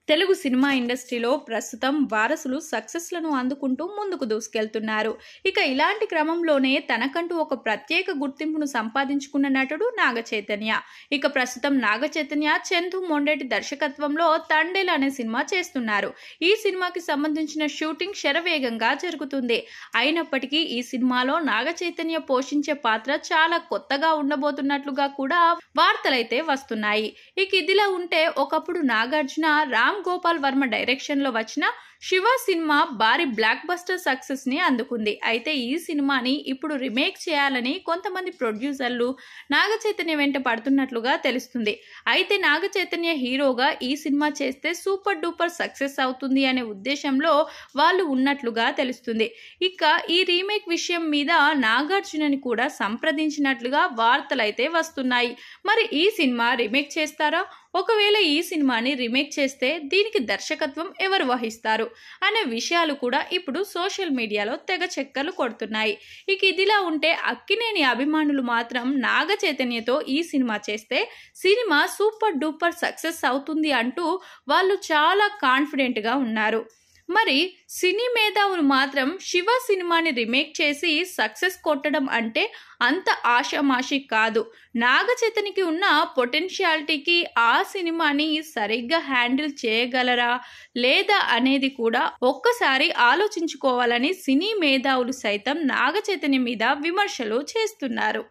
Telugu cinema ఇండస్ట్రీలో ప్రస్తుతం వారసులు సక్సెస్లను అందుకుంటూ ముందుకు దూసుకెళ్తున్నారు. ఇక ఇలాంటి క్రమంలోనే తనకంటూ ఒక ప్రత్యేక గుర్తింపును సంపాదించుకున్న నటుడు నాగ చైతన్య. ఇక ప్రస్తుతం నాగ చైతన్య చందు మొండేటి దర్శకత్వంలో తండేల్ అనే సినిమా చేస్తున్నారు. ఈ సినిమాకి సంబంధించిన షూటింగ్ శరవేగంగా జరుగుతుంది. అయినప్పటికీ ఈ సినిమాలో నాగ చైతన్య పోషించే పాత్ర చాలా కొత్తగా ఉండబోతున్నట్లుగా కూడా వార్తలైతే వస్తున్నాయి. ఇక ఇదిలా ఉంటే ఒకప్పుడు నాగార్జున రామ్ గోపాల్ వర్మ డైరెక్షన్ లో వచ్చిన శివ సినిమా భారీ బ్లాక్ బస్టర్ సక్సెస్ ని అందుకుంది. అయితే ఈ సినిమాని ఇప్పుడు రీమేక్ చేయాలని కొంతమంది ప్రొడ్యూసర్లు నాగ చైతన్య వెంట పడుతున్నట్లుగా తెలుస్తుంది. అయితే నాగ చైతన్య హీరోగా ఈ సినిమా చేస్తే సూపర్ డూపర్ సక్సెస్ అవుతుంది అనే ఉద్దేశంలో వాళ్ళు ఉన్నట్లుగా తెలుస్తుంది. ఇక ఈ రీమేక్ విషయం మీద నాగార్జునని కూడా సంప్రదించినట్లుగా వార్తలైతే వస్తున్నాయి. మరి ఈ సినిమా రీమేక్ చేస్తారా? ఒకవేళ ఈ సినిమాని రీమేక్ చేస్తే దీనికి దర్శకత్వం ఎవరు వహిస్తారు అనే విషయాలు కూడా ఇప్పుడు సోషల్ మీడియాలో తెగ చక్కర్లు కొడుతున్నాయి. ఇక ఇదిలా ఉంటే అక్కినేని అభిమానులు మాత్రం నాగ చైతన్యతో ఈ సినిమా చేస్తే సినిమా సూపర్ డూపర్ సక్సెస్ అవుతుంది అంటూ వాళ్ళు చాలా కాన్ఫిడెంట్ గా ఉన్నారు. మరి సినీ మేధావులు మాత్రం శివ సినిమాని రీమేక్ చేసి సక్సెస్ కొట్టడం అంటే అంత ఆషామాషి కాదు. నాగ చైతన్యకి ఉన్న పొటెన్షియాలిటీకి ఆ సినిమాని సరిగ్గా హ్యాండిల్ చేయగలరా లేదా అనేది కూడా ఒక్కసారి ఆలోచించుకోవాలని సినీ మేధావులు సైతం నాగ చైతన్య మీద విమర్శలు చేస్తున్నారు.